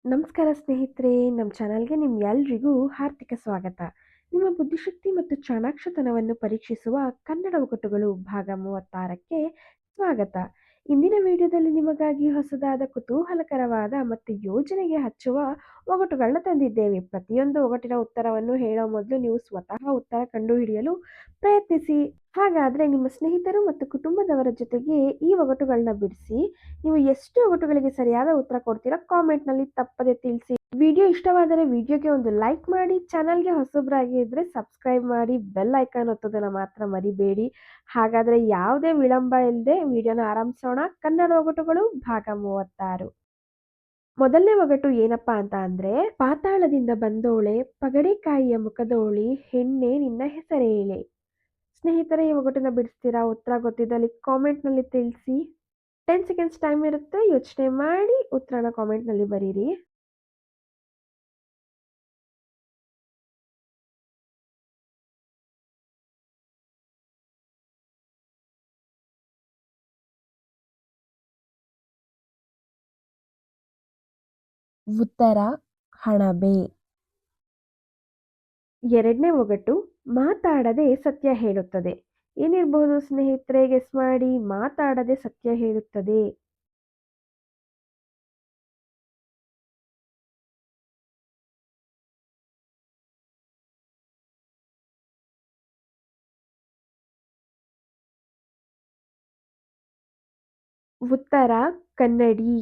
ನಮಸ್ಕಾರ ಸ್ನೇಹಿತರೆ, ನಮ್ಮ ಚಾನಲ್ಗೆ ನಿಮ್ಗೆಲ್ರಿಗೂ ಹಾರ್ದಿಕ ಸ್ವಾಗತ. ನಿಮ್ಮ ಬುದ್ಧಿಶಕ್ತಿ ಮತ್ತು ಚಾಣಾಕ್ಷತನವನ್ನು ಪರೀಕ್ಷಿಸುವ ಕನ್ನಡ ಒಗಟುಗಳು ಭಾಗ 36ಕ್ಕೆ ಸ್ವಾಗತ. ಇಂದಿನ ವಿಡಿಯೋದಲ್ಲಿ ನಿಮಗಾಗಿ ಹೊಸದಾದ ಕುತೂಹಲಕರವಾದ ಮತ್ತು ಯೋಜನೆಗೆ ಹಚ್ಚುವ ಒಗಟುಗಳನ್ನ ತಂದಿದ್ದೇವೆ. ಪ್ರತಿಯೊಂದು ಒಗಟಿನ ಉತ್ತರವನ್ನು ಹೇಳೋ ಮೊದಲು ನೀವು ಸ್ವತಃ ಉತ್ತರ ಕಂಡುಹಿಡಿಯಲು ಪ್ರಯತ್ನಿಸಿ. ಹಾಗಾದ್ರೆ ನಿಮ್ಮ ಸ್ನೇಹಿತರು ಮತ್ತು ಕುಟುಂಬದವರ ಜೊತೆಗೆ ಈ ಒಗಟುಗಳನ್ನ ಬಿಡಿಸಿ. ನೀವು ಎಷ್ಟು ಒಗಟುಗಳಿಗೆ ಸರಿಯಾದ ಉತ್ತರ ಕೊಡ್ತೀರಾ ಕಾಮೆಂಟ್ನಲ್ಲಿ ತಪ್ಪದೆ ತಿಳಿಸಿ. ವಿಡಿಯೋ ಇಷ್ಟವಾದರೆ ವಿಡಿಯೋಗೆ ಒಂದು ಲೈಕ್ ಮಾಡಿ, ಚಾನಲ್ಗೆ ಹೊಸಬ್ರಾಗಿ ಇದ್ರೆ ಸಬ್ಸ್ಕ್ರೈಬ್ ಮಾಡಿ, ಬೆಲ್ ಐಕಾನ್ ಒತ್ತೋದನ್ನ ಮಾತ್ರ ಮರಿಬೇಡಿ. ಹಾಗಾದ್ರೆ ಯಾವುದೇ ವಿಳಂಬ ಇಲ್ಲದೆ ವಿಡಿಯೋನ ಆರಂಭಿಸೋಣ. ಕನ್ನಡ ಒಗಟುಗಳು ಭಾಗ 36. ಮೊದಲನೇ ಒಗಟು ಏನಪ್ಪಾ ಅಂತ ಅಂದ್ರೆ, ಪಾತಾಳದಿಂದ ಬಂದೋಳೆ ಪಗಡೆಕಾಯಿಯ ಮುಖದೋಳೆ, ಹೆಣ್ಣೆ ನಿನ್ನ ಹೆಸರೇಳೆ. ಸ್ನೇಹಿತರೆ, ಈ ಒಗಟನ್ನ ಬಿಡಿಸ್ತೀರಾ? ಉತ್ತರ ಗೊತ್ತಿದ್ದಲ್ಲಿ ಕಾಮೆಂಟ್ನಲ್ಲಿ ತಿಳಿಸಿ. 10 ಸೆಕೆಂಡ್ಸ್ ಟೈಮ್ ಇರುತ್ತೆ, ಯೋಚನೆ ಮಾಡಿ ಉತ್ತರನ ಕಾಮೆಂಟ್ನಲ್ಲಿ ಬರೀರಿ. ಉತ್ತರ ಹಣಬೆ. ಎರಡನೇ ಒಗಟು, ಮಾತಾಡದೆ ಸತ್ಯ ಹೇಳುತ್ತದೆ. ಏನಿರ್ಬಹುದು ಸ್ನೇಹಿತರೆ? ಗೆಸ್ ಮಾಡಿ. ಮಾತಾಡದೆ ಸತ್ಯ ಹೇಳುತ್ತದೆ. ಉತ್ತರ ಕನ್ನಡಿ.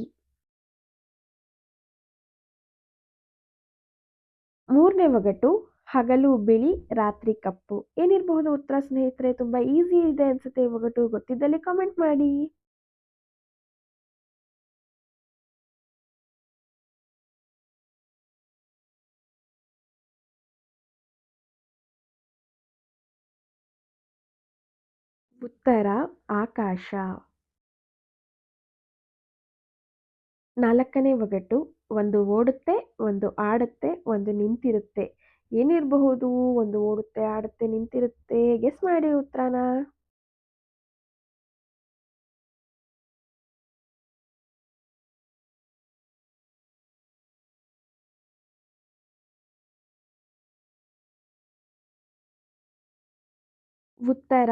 ಮೂರನೇ ಒಗಟು, ಹಗಲು ಬಿಳಿ ರಾತ್ರಿ ಕಪ್ಪು. ಏನಿರಬಹುದು ಉತ್ತರ ಸ್ನೇಹಿತರೆ? ತುಂಬಾ ಈಸಿ ಇದೆ ಅನ್ಸುತ್ತೆ ಈ ಒಗಟು. ಗೊತ್ತಿದ್ದಲ್ಲಿ ಕಾಮೆಂಟ್ ಮಾಡಿ. ಉತ್ತರ ಆಕಾಶ. ನಾಲ್ಕನೇ ಒಗಟು, ಒಂದು ಓಡುತ್ತೆ, ಒಂದು ಆಡುತ್ತೆ, ಒಂದು ನಿಂತಿರುತ್ತೆ. ಏನಿರಬಹುದು? ಒಂದು ಓಡುತ್ತೆ, ಆಡುತ್ತೆ, ನಿಂತಿರುತ್ತೆ. ಗೆಸ್ ಮಾಡಿ ಉತ್ತರನ. ಉತ್ತರ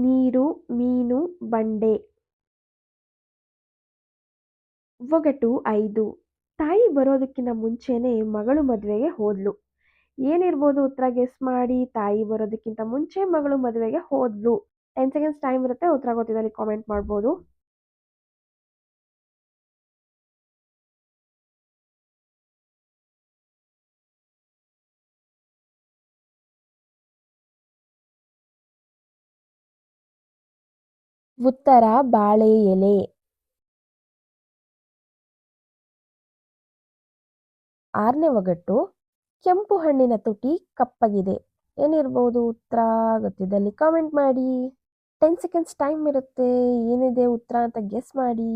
ನೀರು, ಮೀನು, ಬಂಡೆ. ಒಗಟು 5, ತಾಯಿ ಬರೋದಕ್ಕಿಂತ ಮುಂಚೆನೆ ಮಗಳು ಮದುವೆಗೆ ಹೋದ್ಲು. ಏನಿರ್ಬೋದು ಉತ್ತರ? ಗೆಸ್ ಮಾಡಿ. ತಾಯಿ ಬರೋದಕ್ಕಿಂತ ಮುಂಚೆ ಮಗಳು ಮದುವೆಗೆ ಹೋದ್ಲು. 10 ಸೆಕೆಂಡ್ಸ್ ಟೈಮ್ ಇರುತ್ತೆ, ಉತ್ತರ ಗೊತ್ತಿದ್ದಲ್ಲಿ ಕಾಮೆಂಟ್ ಮಾಡ್ಬೋದು. ಉತ್ತರ ಬಾಳೆ ಎಲೆ. ಆರನೇ ಒಗಟು, ಕೆಂಪು ಹಣ್ಣಿನ ತುಟಿ ಕಪ್ಪಗಿದೆ. ಏನಿರ್ಬೋದು ಉತ್ತರ? ಗೊತ್ತಿದ್ದಲ್ಲಿ ಕಾಮೆಂಟ್ ಮಾಡಿ. 10 ಸೆಕೆಂಡ್ಸ್ ಟೈಮ್ ಇರುತ್ತೆ. ಏನಿದೆ ಉತ್ತರ ಅಂತ ಗೆಸ್ ಮಾಡಿ.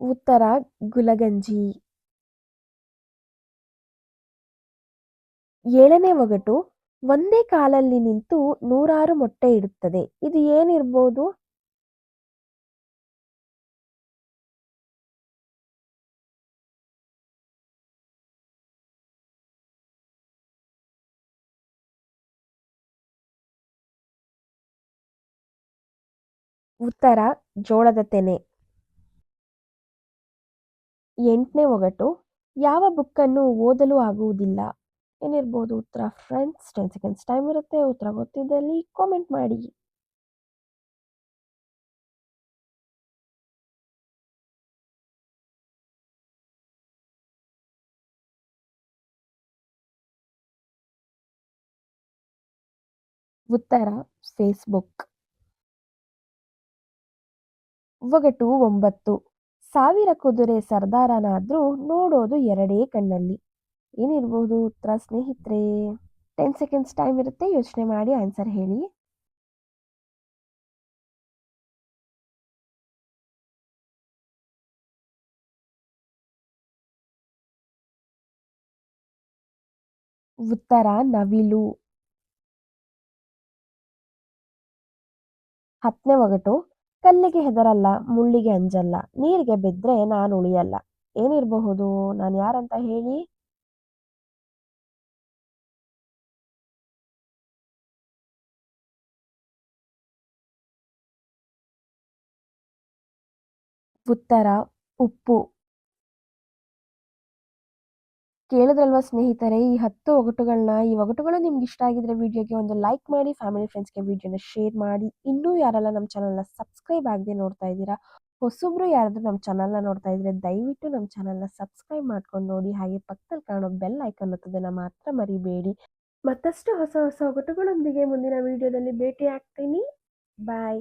ಉತ್ತರ ಗುಲಗಂಜಿ. ಏಳನೇ ಒಗಟು, ಒಂದೇ ಕಾಲಲ್ಲಿ ನಿಂತು ನೂರಾರು ಮೊಟ್ಟೆ ಇಡುತ್ತದೆ. ಇದು ಏನಿರ್ಬೋದು? ಉತ್ತರ ಜೋಳದ ತೆನೆ. ಎಂಟನೇ ಒಗಟು, ಯಾವ ಬುಕ್ಕನ್ನು ಓದಲು ಆಗುವುದಿಲ್ಲ. ಏನಿರ್ಬೋದು ಉತ್ತರ ಫ್ರೆಂಡ್ಸ್? 10 ಸೆಕೆಂಡ್ಸ್ ಟೈಮ್ ಇರುತ್ತೆ, ಉತ್ತರ ಗೊತ್ತಿದ್ದಲ್ಲಿ ಕಾಮೆಂಟ್ ಮಾಡಿ. ಉತ್ತರ ಫೇಸ್ಬುಕ್. ಒಗಟು 9, ಸಾವಿರ ಕುದುರೆ ಸರ್ದಾರನಾದ್ರೂ ನೋಡೋದು ಎರಡೇ ಕಣ್ಣಲ್ಲಿ. ಏನಿರ್ಬೋದು ಉತ್ತರ ಸ್ನೇಹಿತರೆ? 10 ಸೆಕೆಂಡ್ಸ್ ಟೈಮ್ ಇರುತ್ತೆ, ಯೋಚನೆ ಮಾಡಿ ಆನ್ಸರ್ ಹೇಳಿ. ಉತ್ತರ ನವಿಲು. 10ನೇ ಒಗಟು, ಕಲ್ಲಿಗೆ ಹೆದರಲ್ಲ, ಮುಳ್ಳಿಗೆ ಅಂಜಲ್ಲ, ನೀರಿಗೆ ಬಿದ್ರೆ ನಾನು ಉಳಿಯಲ್ಲ. ಏನಿರಬಹುದು? ನಾನು ಯಾರಂತ ಹೇಳಿ? ಉತ್ತರ ಉಪ್ಪು. ಕೇಳಿದ್ರಲ್ವಾ ಸ್ನೇಹಿತರೆ, ಈ ಒಗಟುಗಳು ನಿಮ್ಗೆ ಇಷ್ಟ ಆಗಿದ್ರೆ ವಿಡಿಯೋಗೆ ಒಂದು ಲೈಕ್ ಮಾಡಿ, ಫ್ಯಾಮಿಲಿ ಫ್ರೆಂಡ್ಸ್ಗೆ ವಿಡಿಯೋನ ಶೇರ್ ಮಾಡಿ. ಇನ್ನೂ ಯಾರೆಲ್ಲ ನಮ್ಮ ಚಾನಲ್ನ ಸಬ್ಸ್ಕ್ರೈಬ್ ಆಗದೆ ನೋಡ್ತಾ ಇದ್ದೀರಾ, ಹೊಸಬ್ರು ಯಾರಾದರೂ ನಮ್ಮ ಚಾನಲ್ನ ನೋಡ್ತಾ ಇದ್ರೆ ದಯವಿಟ್ಟು ನಮ್ಮ ಚಾನಲ್ನ ಸಬ್ಸ್ಕ್ರೈಬ್ ಮಾಡ್ಕೊಂಡು ನೋಡಿ. ಹಾಗೆ ಪಕ್ಕದಲ್ಲಿ ಕಾಣೋ ಬೆಲ್ ಐಕನ್ ಒತ್ತೋದನ್ನ ಮಾತ್ರ ಮರಿಬೇಡಿ. ಮತ್ತಷ್ಟು ಹೊಸ ಹೊಸ ಒಗಟುಗಳೊಂದಿಗೆ ಮುಂದಿನ ವಿಡಿಯೋದಲ್ಲಿ ಭೇಟಿ ಆಗ್ತೀನಿ. ಬಾಯ್.